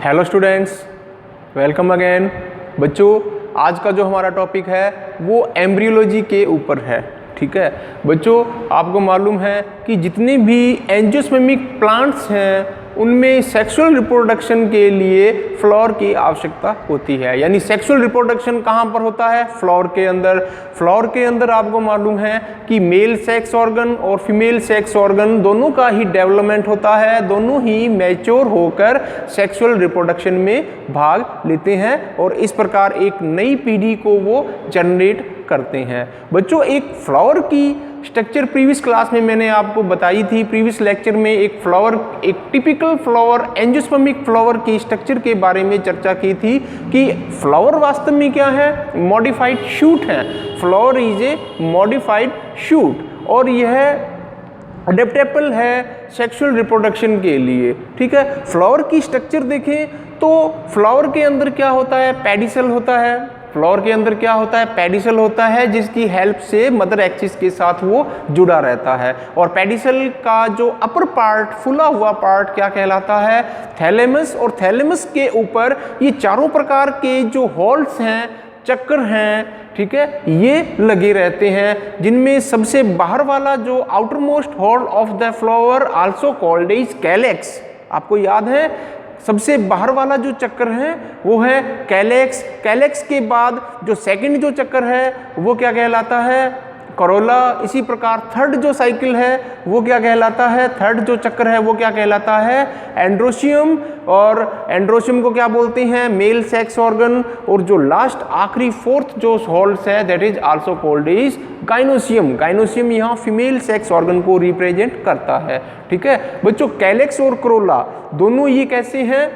Hello students, welcome again. बच्चों, आज का जो हमारा टॉपिक है वो एम्ब्रियोलॉजी के ऊपर है। ठीक है बच्चों, आपको मालूम है कि जितने भी एंजियोस्पर्मिक प्लांट्स हैं उनमें सेक्सुअल रिप्रोडक्शन के लिए फ्लावर की आवश्यकता होती है। यानी सेक्सुअल रिप्रोडक्शन कहाँ पर होता है? फ्लावर के अंदर। फ्लावर के अंदर आपको मालूम है कि मेल सेक्स ऑर्गन और फीमेल सेक्स ऑर्गन दोनों का ही डेवलपमेंट होता है, दोनों ही मैच्योर होकर सेक्सुअल रिप्रोडक्शन में भाग लेते हैं और इस प्रकार एक नई पीढ़ी को वो जनरेट करते हैं। बच्चों, एक फ्लावर की स्ट्रक्चर प्रीवियस क्लास में मैंने आपको बताई थी। प्रीवियस लेक्चर में एक टिपिकल फ्लावर, एंजियोस्पर्मिक फ्लावर की स्ट्रक्चर के बारे में चर्चा की थी कि फ्लावर वास्तव में क्या है? मॉडिफाइड शूट है। Flower is a modified shoot और यह अडेप्टेबल है सेक्सुअल रिप्रोडक्शन के लिए। ठीक है, फ्लावर की स्ट्रक्चर देखें तो फ्लावर के अंदर क्या होता है? पेडिसल होता है। फ्लावर के अंदर क्या होता है? पेडिसल होता है, जिसकी हेल्प से मदर एक्सिस के साथ वो जुड़ा रहता है। और पेडिसल का जो अपर पार्ट, फुला हुआ पार्ट क्या कहलाता है? थैलेमस। और थैलेमस के ऊपर ये चारों प्रकार के जो हॉल्स हैं, चक्र हैं, ठीक है, ये लगे रहते हैं, जिनमें सबसे बाहर वाला जो outer most hall of the flower also called is calyx. आपको याद है सबसे बाहर वाला जो चक्र है वो है कैलेक्स। कैलेक्स के बाद जो सेकंड जो चक्र है वो क्या कहलाता है? करोला। इसी प्रकार थर्ड जो साइकिल है वो क्या कहलाता है? थर्ड जो चक्र है वो क्या कहलाता है? एंड्रोशियम। और एंड्रोशियम को क्या बोलते हैं? Male sex organ. और जो लास्ट आखिरी फोर्थ जो हॉल्स है that is also called is gynoecium. Gynoecium यहाँ फीमेल सेक्स ऑर्गन को रिप्रेजेंट करता है। ठीक है बच्चों, कैलेक्स और करोला दोनों ये कैसे हैं?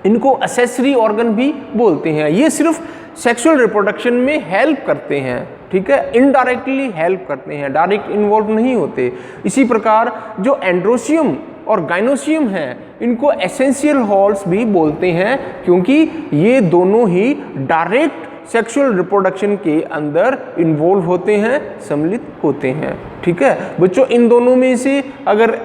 इनको एक्सेसरी ऑर्गन भी बोलते हैं। ये सिर्फ सेक्सुअल रिप्रोडक्शन में हेल्प करते हैं। ठीक है, इनडायरेक्टली हेल्प करते हैं, डायरेक्ट इन्वॉल्व नहीं होते। इसी प्रकार जो एंड्रोशियम और गाइनोसियम हैं इनको एसेंशियल हॉल्स भी बोलते हैं, क्योंकि ये दोनों ही डायरेक्ट सेक्सुअल रिप्रोडक्शन के अंदर इन्वॉल्व होते हैं, सम्मिलित होते हैं। ठीक है बच्चों, इन दोनों में से अगर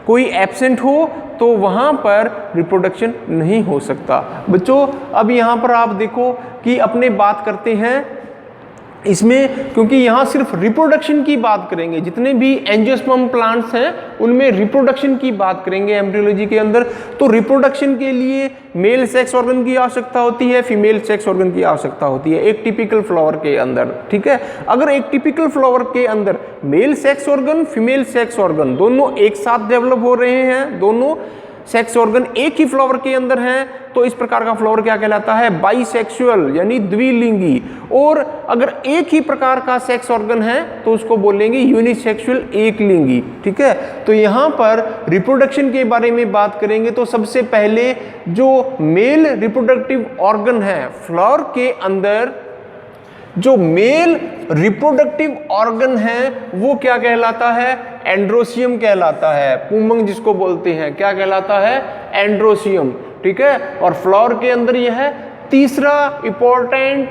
कोई एब्सेंट हो तो वहाँ पर रिप्रोडक्शन नहीं हो सकता। बच्चों, अब यहाँ पर आप देखो कि अपने बात करते हैं इसमें, क्योंकि यहाँ सिर्फ रिप्रोडक्शन की बात करेंगे। जितने भी एंजियोस्पर्म प्लांट्स हैं उनमें रिप्रोडक्शन की बात करेंगे एम्ब्रियोलॉजी के अंदर। तो रिप्रोडक्शन के लिए मेल सेक्स ऑर्गन की आवश्यकता होती है, फीमेल सेक्स ऑर्गन की आवश्यकता होती है एक टिपिकल फ्लावर के अंदर। ठीक है, अगर एक टिपिकल फ्लावर के अंदर male sex organ, female sex organ दोनों एक साथ डेवलप हो रहे हैं, दोनों सेक्स ऑर्गन एक ही फ्लावर के अंदर हैं, तो इस प्रकार का फ्लावर क्या कहलाता है? बाइसेक्सुअल, यानी द्विलिंगी। और अगर एक ही प्रकार का सेक्स ऑर्गन है तो उसको बोलेंगे यूनिसेक्सुअल, एक लिंगी। ठीक है, तो यहाँ पर रिप्रोडक्शन के बारे में बात करेंगे तो सबसे पहले जो मेल रिप्रोडक्टिव ऑर्गन है फ्लावर के अंदर, जो मेल रिप्रोडक्टिव ऑर्गन है वो क्या कहलाता है? एंड्रोशियम कहलाता है। पुंमंग जिसको बोलते हैं क्या कहलाता है? एंड्रोशियम। ठीक है, और फ्लावर के अंदर यह तीसरा इंपॉर्टेंट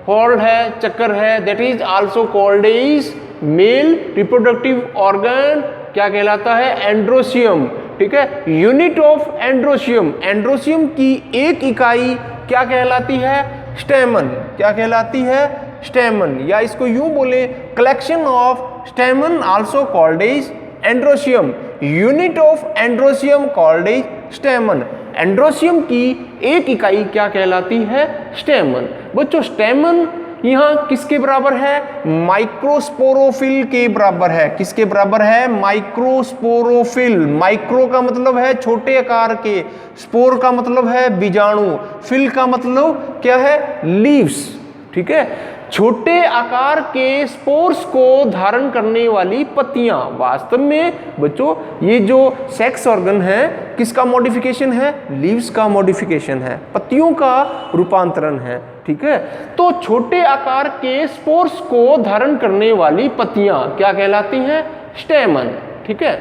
हॉल है, चक्र है, that is also called is male reproductive organ. क्या कहलाता है? एंड्रोशियम। ठीक है, यूनिट ऑफ एंड्रोशियम, एंड्रोशियम की एक इकाई क्या कहलाती है? स्टेमन। क्या कहलाती है? स्टेमन, या इसको यूं बोले collection of स्टेमन also called is androecium. Unit of androecium called is स्टेमन। Androecium की एक इकाई क्या कहलाती है? स्टेमन। बच्चों, स्टेमन यहाँ किसके बराबर है? माइक्रोस्पोरोफिल के बराबर है। किसके बराबर है? माइक्रोस्पोरोफिल। माइक्रो का मतलब है छोटे आकार के, स्पोर का मतलब है बीजाणु, फिल का मतलब क्या है? लीव्स। ठीक है, छोटे आकार के स्पोर्स को धारण करने वाली पत्तियां। वास्तव में बच्चों ये जो सेक्स ऑर्गन है किसका मॉडिफिकेशन है? लीव्स का मॉडिफिकेशन है, पत्तियों का रूपांतरण है। ठीक है, तो छोटे आकार के स्पोर्स को धारण करने वाली पत्तियां क्या कहलाती हैं? स्टेमन। ठीक है,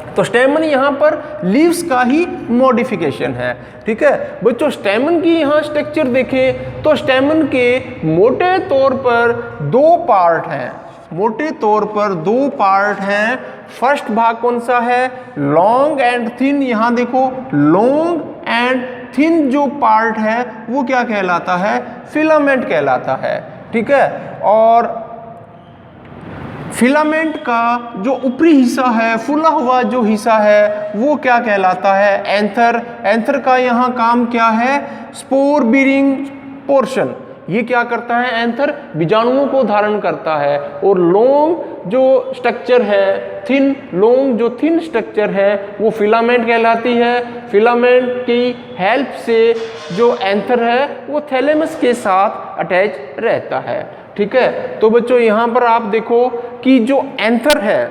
तो स्टेमन यहाँ पर लीव्स का ही मॉडिफिकेशन है। ठीक है बच्चों, स्टेमन की यहाँ स्ट्रक्चर देखें तो स्टेमन के मोटे तौर पर दो पार्ट हैं। मोटे तौर पर दो पार्ट हैं। फर्स्ट भाग कौन सा है? Long and thin. यहां देखो लॉन्ग एंड थिन जो पार्ट है वो क्या कहलाता है, फिलामेंट कहलाता है, ठीक है। और फिलामेंट का जो ऊपरी हिस्सा है, फूला हुआ जो हिस्सा है, वो क्या कहलाता है, एंथर। एंथर का यहाँ काम क्या है, स्पोर बीरिंग पोर्शन। ये क्या करता है, एंथर बीजाणुओं को धारण करता है। और लॉन्ग जो स्ट्रक्चर है, थिन लॉन्ग जो थिन स्ट्रक्चर है, वो फिलामेंट कहलाती है। फिलामेंट की हेल्प से जो एंथर है वो थैलेमस के साथ अटैच रहता है, ठीक है। तो बच्चों यहाँ पर आप देखो कि जो एंथर है,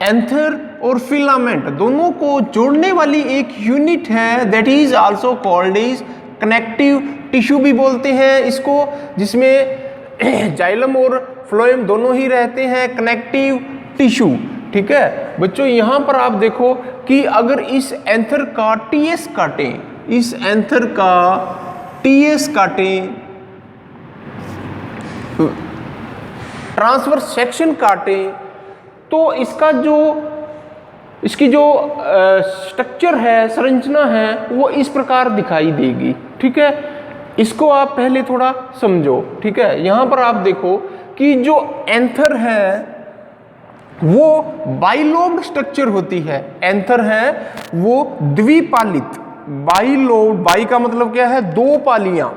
एंथर और फिलामेंट दोनों को जोड़ने वाली एक यूनिट है, that is also called is connective tissue भी बोलते हैं इसको, जिसमें जाइलम और फ्लोएम दोनों ही रहते हैं, कनेक्टिव टिश्यू, ठीक है। बच्चों यहाँ पर आप देखो कि अगर इस एंथर का टीएस काटें, इस एंथर का टीएस काटें, ट्रांसवर्स सेक्शन काटें, तो इसकी जो स्ट्रक्चर है, संरचना है, वो इस प्रकार दिखाई देगी, ठीक है। इसको आप पहले थोड़ा समझो, ठीक है। यहाँ पर आप देखो कि जो एंथर है वो बाइलोब्ड स्ट्रक्चर होती है। एंथर है वो द्विपालित, बाइलोब्ड, बाई का मतलब क्या है, दो पालियां।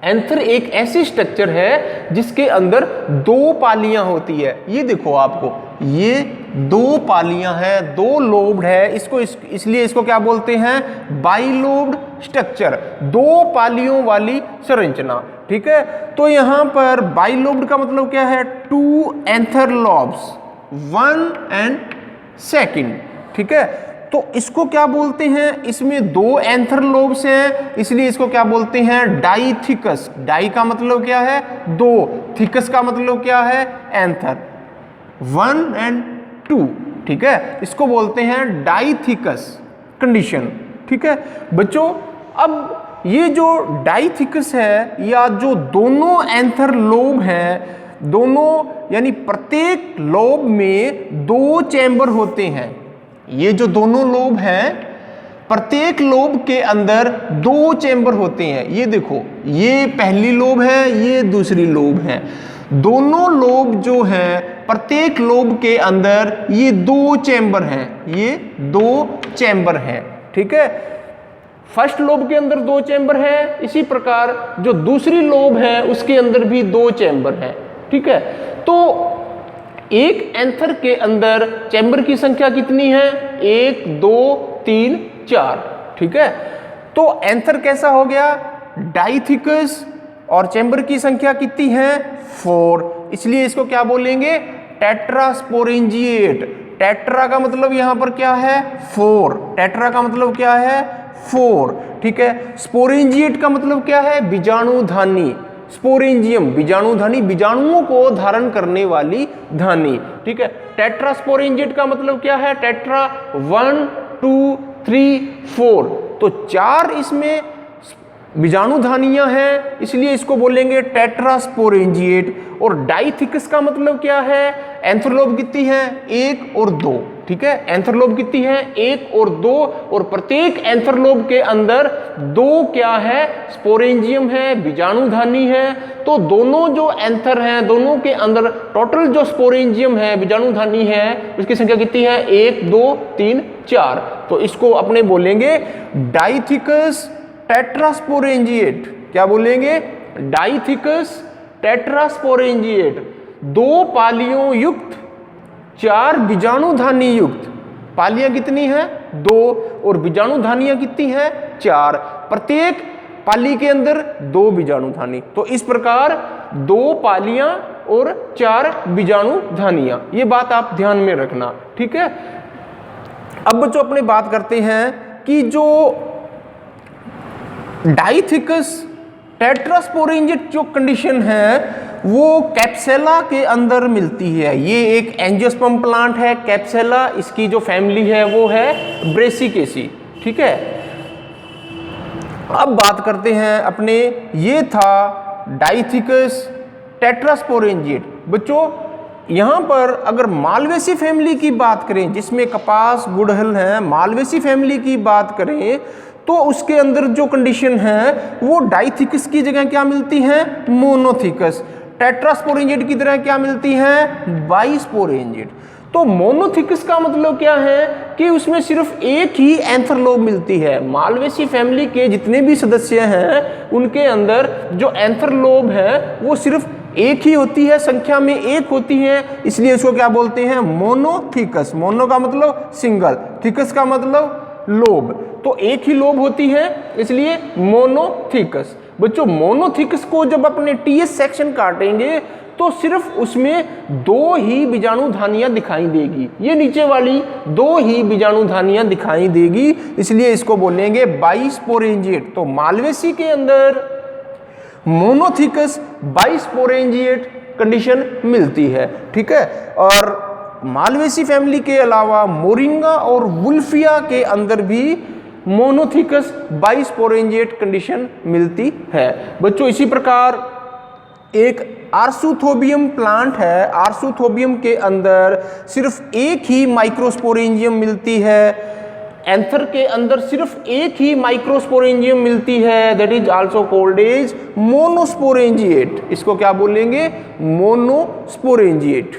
एंथर एक ऐसी स्ट्रक्चर है जिसके अंदर दो पालियां होती है। ये देखो आपको, ये दो पालियां हैं, दो लोब्ड है, इसलिए इसको क्या बोलते हैं, बाइलोब्ड स्ट्रक्चर, दो पालियों वाली संरचना, ठीक है। तो यहां पर बाइलोब्ड का मतलब क्या है, टू एंथर लॉब्स, 1 एंड 2, ठीक है। तो इसको क्या बोलते हैं, इसमें दो एंथर लोब्स हैं, इसलिए इसको क्या बोलते हैं, डाइथिकस। डाई का मतलब क्या है, दो, थिकस का मतलब क्या है, एंथर, 1 एंड 2, ठीक है। इसको बोलते हैं डाइथिकस कंडीशन, ठीक है। बच्चों अब ये जो डाइथिकस है, या जो दोनों एंथर लोब हैं, दोनों यानी प्रत्येक लोब में दो चैम्बर होते हैं। ये जो दोनों लोब हैं, प्रत्येक लोब के अंदर दो चैम्बर होते हैं। ये देखो, ये पहली लोब है, ये दूसरी लोब है। दोनों लोब जो हैं, प्रत्येक लोब के अंदर ये दो चैम्बर हैं, ये दो चैम्बर हैं, ठीक है। फर्स्ट लोब के अंदर दो चैम्बर है, इसी प्रकार जो दूसरी लोब है उसके अंदर भी दो चैम्बर है, ठीक है। तो एक एंथर के अंदर चैम्बर की संख्या कितनी है, 1 2 3 4, ठीक है। तो एंथर कैसा हो गया, डाइथिकस, और चैम्बर की संख्या कितनी है, 4, इसलिए इसको क्या बोलेंगे, टेट्रास्पोरेंजिएट। टेट्रा का मतलब यहां पर क्या है, 4, टेट्रा का मतलब क्या है, 4, ठीक है। स्पोरेंजिएट का मतलब क्या है, बीजाणुधानी, स्पोरेंजियम बीजाणुधानी, बीजाणुओं को धारण करने वाली धानी, ठीक है। टेट्रास्पोरेंजिएट का मतलब क्या है, टेट्रा, 1 2 3 4, तो 4 इसमें बीजाणुधानियां हैं, इसलिए इसको बोलेंगे टेट्रास्पोरेंजिएट। और डाइथिकस का मतलब क्या है, एंथरलोब कितनी है, 1 और 2, ठीक है। एंथरलोब कितनी है, 1 और 2, और प्रत्येक एंथरलोब के अंदर दो क्या है, स्पोरेंजियम है, बीजाणुधानी है। तो दोनों जो एंथर हैं, दोनों के अंदर टोटल जो स्पोरेंजियम है, बीजाणुधानी है, उसकी संख्या कितनी है, 1 2 3 4। तो इसको अपने बोलेंगे डाइथिकस टेट्रास्पोरेंजिएट। क्या बोलेंगे, डाइथिकस टेट्रास्पोरेंजिएट, दो पालियों युक्त, 4 बीजाणुधानी युक्त। पालियां कितनी हैं, 2, और बीजाणुधानियां कितनी हैं, 4, प्रत्येक पाली के अंदर 2 बीजाणुधानी। तो इस प्रकार 2 पालियां और 4 बीजाणुधानियां, ये बात आप ध्यान में रखना, ठीक है। अब बच्चों अपने बात करते हैं कि जो डाइथिकस टेट्रास्पोरेंजिएट जो कंडीशन है वो कैप्सेला के अंदर मिलती है। ये एक एंजियोस्पर्म प्लांट है, कैप्सेला, इसकी जो फैमिली है वो है ब्रेसिकेसी, ठीक है। अब बात करते हैं अपने, ये था डाइथिकस टेट्रास्पोरेंजिएट। बच्चों यहाँ पर अगर मालवेसी फैमिली की बात करें, जिसमें कपास गुड़हल है, मालवेसी फैमिली की बात करें, तो उसके अंदर जो कंडीशन है वो डाइथिकस की जगह क्या मिलती है, मोनोथिकस। टेट्रास्पोरेंजिएट की तरह क्या मिलती है, बाइस्पोरेंजिएट। तो मोनोथिकस का मतलब क्या है कि उसमें सिर्फ एक ही एंथर लोब मिलती है। मालवेसी फैमिली के जितने भी सदस्य हैं उनके अंदर जो एंथर लोब है वो सिर्फ एक ही होती है, संख्या में एक होती है, इसलिए इसको क्या बोलते हैं, मोनोथिकस। मोनो का मतलब सिंगल, थिकस का मतलब लोब, तो एक ही लोब होती है इसलिए मोनोथिकस। बच्चों मोनोथिकस को जब अपने टीएस सेक्शन काटेंगे तो सिर्फ उसमें दो ही बीजाणुधानियां दिखाई देगी, ये नीचे वाली दो ही बीजाणुधानियां दिखाई देगी, इसलिए इसको बोलेंगे बाइस्पोरेंजिएट। तो मालवेसी के अंदर मोनोथिकस बाइस्पोरेंजिएट कंडीशन मिलती है, ठीक है। और मालवेसी फैमिली के अलावा मोरिंगा और वुल्फिया के अंदर भी मोनोथिकस बाइस्पोरेंजिएट कंडीशन मिलती है। बच्चों इसी प्रकार एक आर्सुथोबियम प्लांट है, आर्सुथोबियम के अंदर सिर्फ एक ही माइक्रोस्पोरेंजियम मिलती है, एंथर के अंदर सिर्फ एक ही माइक्रोस्पोरेंजियम मिलती है, that is also called as monosporangiate. इसको क्या बोलेंगे, मोनोस्पोरेंजिएट।